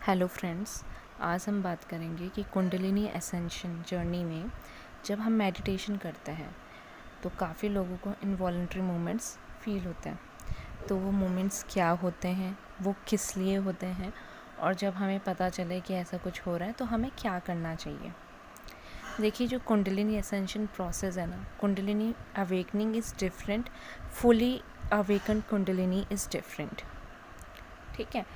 Hello friends, आज हम बात करेंगे कि कुंडलिनी एसेंशन जर्नी में जब हम मेडिटेशन करते हैं तो काफ़ी लोगों को इनवॉलंटरी मोमेंट्स फील होते हैं। तो वो मोमेंट्स क्या होते हैं, वो किस लिए होते हैं, और जब हमें पता चले कि ऐसा कुछ हो रहा है तो हमें क्या करना चाहिए। देखिए, जो कुंडलिनी एसेंशन प्रोसेस है ना, kundalini awakening is different, fully awaken kundalini is different. ठीक है।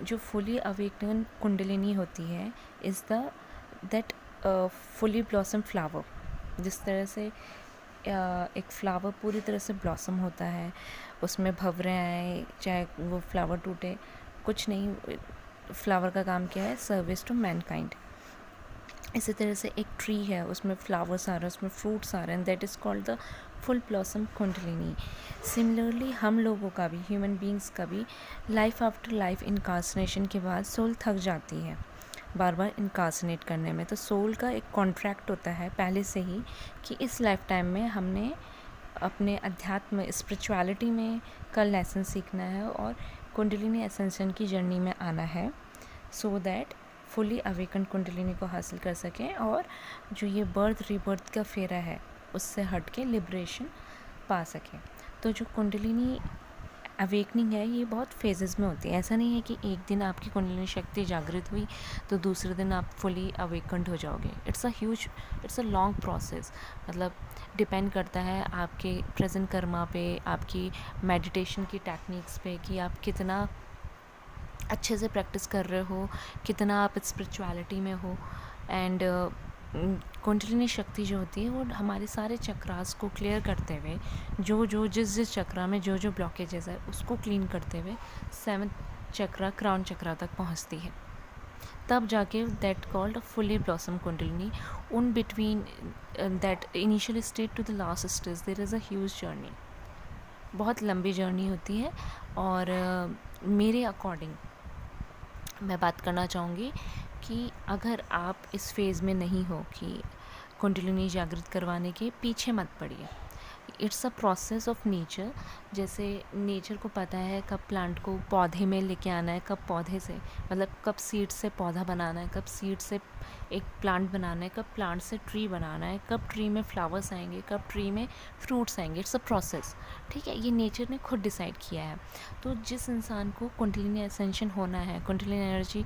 जो फुली अवेकन कुंडलिनी होती है is the that fully blossom flower. जिस तरह से एक फ्लावर पूरी तरह से ब्लॉसम होता है, उसमें भंवरें आए, चाहे वो फ्लावर टूटे, कुछ नहीं, फ्लावर का काम क्या है, सर्विस टू मैनकाइंड। इसी तरह से एक ट्री है, उसमें फ्लावर्स आ रहे हैं, उसमें फ्रूट्स आ रहे हैं, that is called the full blossom kundalini. Similarly हम लोगों का भी, ह्यूमन बींग्स का भी, लाइफ आफ्टर लाइफ इनकार्सनेशन के बाद सोल थक जाती है बार बार इनकार्सनेट करने में। तो सोल का एक कॉन्ट्रैक्ट होता है पहले से ही कि इस लाइफ टाइम में हमने अपने अध्यात्म स्पिरिचुअलिटी में का लेसन सीखना है और कुंडलिनी एसेंशन की जर्नी में आना है, so that fully awaken kundalini को हासिल कर सकें और जो ये बर्थ रीबर्थ का फेरा है उससे हट के लिबरेशन पा सकें। तो जो कुंडलिनी अवेकनिंग है ये बहुत फेजेस में होती है। ऐसा नहीं है कि एक दिन आपकी कुंडलिनी शक्ति जागृत हुई तो दूसरे दिन आप फुली अवेकन्ड हो जाओगे। It's a long process. मतलब डिपेंड करता है आपके प्रेजेंट कर्मा पे, आपकी मेडिटेशन की टेक्निक्स पे, कि आप कितना अच्छे से प्रैक्टिस कर रहे हो, कितना आप स्पिरिचुअलिटी में हो। एंड कुंडलिनी शक्ति जो होती है वो हमारे सारे चक्रास को क्लियर करते हुए, जिस चक्रा में जो ब्लॉकेजेस है उसको क्लीन करते हुए 7th चक्रा, क्राउन चक्रा तक पहुंचती है। तब जाके that called fully blossom kundalini. In between that initial stage to the last stage there is a huge journey. बहुत लंबी जर्नी होती है। और मेरे अकॉर्डिंग मैं बात करना चाहूँगी कि अगर आप इस फेज़ में नहीं हो कि कुंडलिनी जागृत करवाने के, पीछे मत पड़िए। It's a process of nature. जैसे नेचर को पता है कब प्लांट को पौधे में लेके आना है, कब पौधे से, मतलब कब सीड से पौधा बनाना है, कब सीड से एक प्लांट बनाना है, कब प्लांट से ट्री बनाना है, कब ट्री में फ्लावर्स आएंगे, कब ट्री में फ्रूट्स आएंगे। It's a process. ठीक है, ये नेचर ने खुद डिसाइड किया है। तो जिस इंसान को कुंडलिनी एसेंशन होना है, कुंडलिनी एनर्जी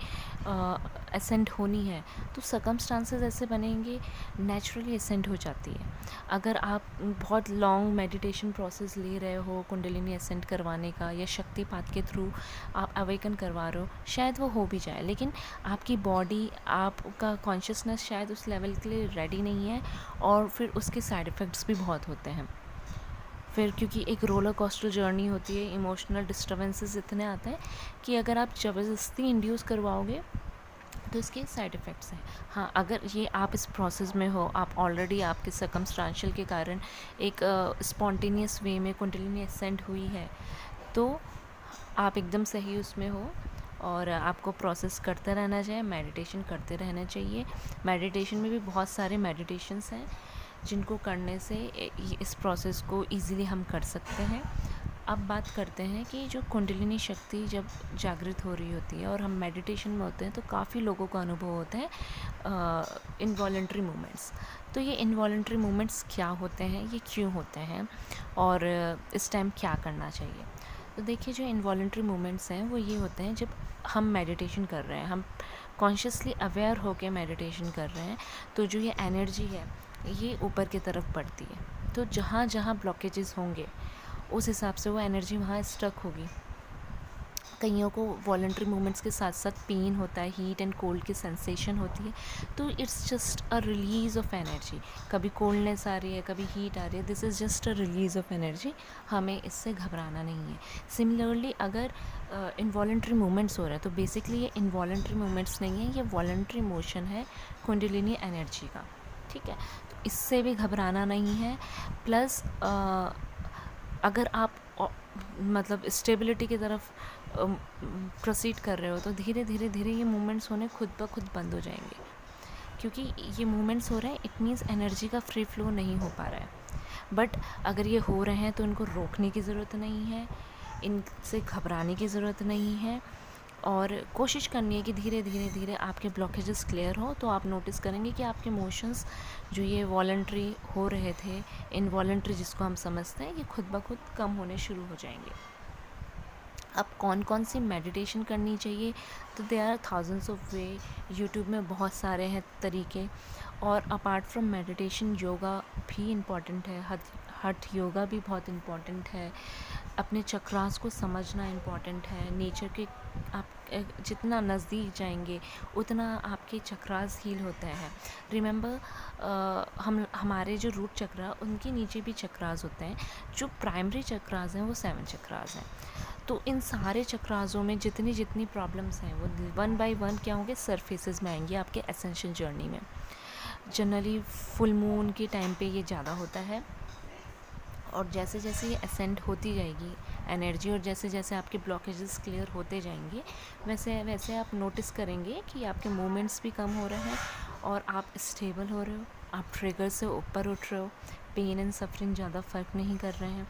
एसेंड होनी है, तो सर्कमस्टांसेस ऐसे बनेंगे, नेचुरली एसेंड हो जाती है। अगर आप बहुत लॉन्ग मेडिटेशन प्रोसेस ले रहे हो कुंडलिनी एसेंड करवाने का, या शक्तिपात के थ्रू आप अवेकन करवा रहे हो, शायद वो हो भी जाए, लेकिन आपकी बॉडी, आपका कॉन्शियसनेस शायद उस लेवल के लिए रेडी नहीं है, और फिर उसके साइड इफ़ेक्ट्स भी बहुत होते हैं। फिर क्योंकि एक रोलर कोस्टर जर्नी होती है, इमोशनल डिस्टर्बेंसेस इतने आते हैं कि अगर आप ज़बरदस्ती इंड्यूस करवाओगे तो इसके साइड इफ़ेक्ट्स हैं। हाँ, अगर ये आप इस प्रोसेस में हो, आप ऑलरेडी आपके सर्कमस्टांशियल के कारण एक स्पॉन्टेनियस वे में कुंडलिनी एसेंड हुई है, तो आप एकदम सही उसमें हो और आपको प्रोसेस करते रहना चाहिए, मेडिटेशन करते रहना चाहिए। मेडिटेशन में भी बहुत सारे मेडिटेशंस हैं जिनको करने से इस प्रोसेस को ईज़िली हम कर सकते हैं। अब बात करते हैं कि जो कुंडलिनी शक्ति जब जागृत हो रही होती है और हम मेडिटेशन में होते हैं तो काफ़ी लोगों को अनुभव होते हैं इनवॉलंटरी मूवमेंट्स। तो ये इनवॉलंटरी मूवमेंट्स क्या होते हैं, ये क्यों होते हैं, और इस टाइम क्या करना चाहिए। तो देखिए, जो इनवॉलंटरी मूवमेंट्स हैं वो ये होते हैं जब हम मेडिटेशन कर रहे हैं, हम कॉन्शियसली अवेयर होकर मेडिटेशन कर रहे हैं, तो जो ये एनर्जी है ये ऊपर की तरफ बढ़ती है। तो जहाँ जहाँ ब्लॉकेजेस होंगे उस हिसाब से वो एनर्जी वहाँ स्टक होगी। कईयों को वॉलंटरी मूवमेंट्स के साथ साथ पेन होता है, हीट एंड कोल्ड की सेंसेशन होती है, तो it's just a release of energy. कभी कोल्डनेस आ रही है, कभी हीट आ रही है, this is just a release of energy. हमें इससे घबराना नहीं है। सिमिलरली अगर इनवॉलंटरी मूवमेंट्स हो रहा है तो बेसिकली ये इनवॉलंटरी मूवमेंट्स नहीं है, ये वॉलंटरी मोशन है कुंडलिनी एनर्जी का। ठीक है, तो इससे भी घबराना नहीं है। प्लस अगर आप मतलब स्टेबिलिटी की तरफ प्रोसीड कर रहे हो तो धीरे धीरे धीरे ये मूवमेंट्स होने खुद ब खुद बंद हो जाएंगे। क्योंकि ये मूवमेंट्स हो रहे हैं, इट मीन्स एनर्जी का फ्री फ्लो नहीं हो पा रहा है। बट अगर ये हो रहे हैं तो इनको रोकने की ज़रूरत नहीं है, इनसे घबराने की ज़रूरत नहीं है, और कोशिश करनी है कि धीरे धीरे धीरे आपके ब्लॉकेजेस क्लियर हो। तो आप नोटिस करेंगे कि आपके इमोशंस जो ये वॉलंटरी हो रहे थे, इनवॉलंटरी जिसको हम समझते हैं, ये खुद ब खुद कम होने शुरू हो जाएंगे। अब कौन कौन सी मेडिटेशन करनी चाहिए, तो there are thousands of way, YouTube में बहुत सारे हैं तरीके। और अपार्ट फ्रॉम मेडिटेशन योगा भी इम्पॉर्टेंट है, हठ योगा भी बहुत इम्पॉर्टेंट है। अपने चक्रास को समझना इम्पॉर्टेंट है। नेचर के आप जितना नज़दीक जाएंगे उतना आपके चक्रास हील होते हैं। रिमेंबर, हमारे जो रूट चक्रा उनके नीचे भी चक्रास होते हैं। जो प्राइमरी चक्रास हैं वो 7 चक्रास हैं। तो इन सारे चक्रासों में जितनी जितनी प्रॉब्लम्स हैं वो वन बाय वन क्या होंगे, सरफेसेस में आएंगे आपके एसेंशियल जर्नी में। जनरली फुल मून के टाइम पे ये ज़्यादा होता है। और जैसे जैसे ये असेंड होती जाएगी एनर्जी, और जैसे जैसे आपके ब्लॉकेजेस क्लियर होते जाएंगे, वैसे वैसे आप नोटिस करेंगे कि आपके मूवमेंट्स भी कम हो रहे हैं और आप स्टेबल हो रहे हो, आप ट्रिगर से ऊपर उठ रहे हो, पेन एंड सफरिंग ज़्यादा फ़र्क नहीं कर रहे हैं।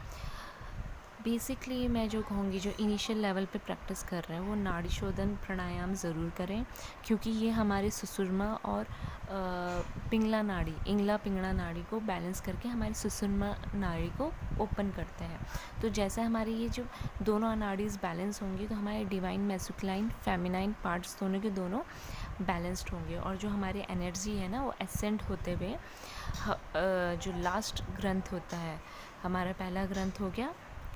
बेसिकली मैं जो कहूँगी, जो इनिशियल लेवल पे प्रैक्टिस कर रहे हैं वो नाड़ी शोधन प्राणायाम ज़रूर करें, क्योंकि ये हमारे सुषुम्ना और पिंगला नाड़ी, इंगला पिंगला नाड़ी को बैलेंस करके हमारी सुषुम्ना नाड़ी को ओपन करते हैं। तो जैसे हमारी ये जो दोनों नाड़ीज़ बैलेंस होंगी तो हमारे डिवाइन मैस्कुलाइन फेमिनाइन पार्ट्स दोनों के दोनों बैलेंस्ड होंगे। और जो हमारी एनर्जी है ना वो एसेंड होते हुए जो लास्ट ग्रंथ होता है, हमारा पहला ग्रंथ हो गया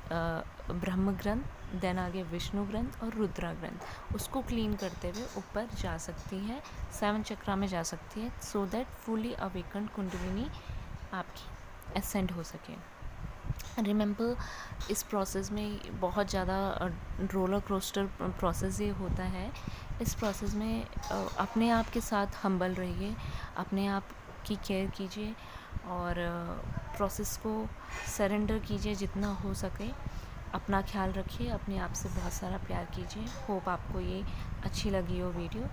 ब्रह्म ग्रंथ, देन आगे विष्णु ग्रंथ और रुद्रा ग्रंथ, उसको क्लीन करते हुए ऊपर जा सकती है, 7 चक्रा में जा सकती है, so that fully awakened kundalini आपकी एसेंड हो सके। रिमेंबर, इस प्रोसेस में बहुत ज़्यादा रोलर कोस्टर प्रोसेस ये होता है। इस प्रोसेस में अपने आप के साथ हम्बल रहिए, अपने आप की केयर कीजिए और प्रोसेस को सरेंडर कीजिए जितना हो सके। अपना ख्याल रखिए, अपने आप से बहुत सारा प्यार कीजिए। होप आपको ये अच्छी लगी हो वीडियो।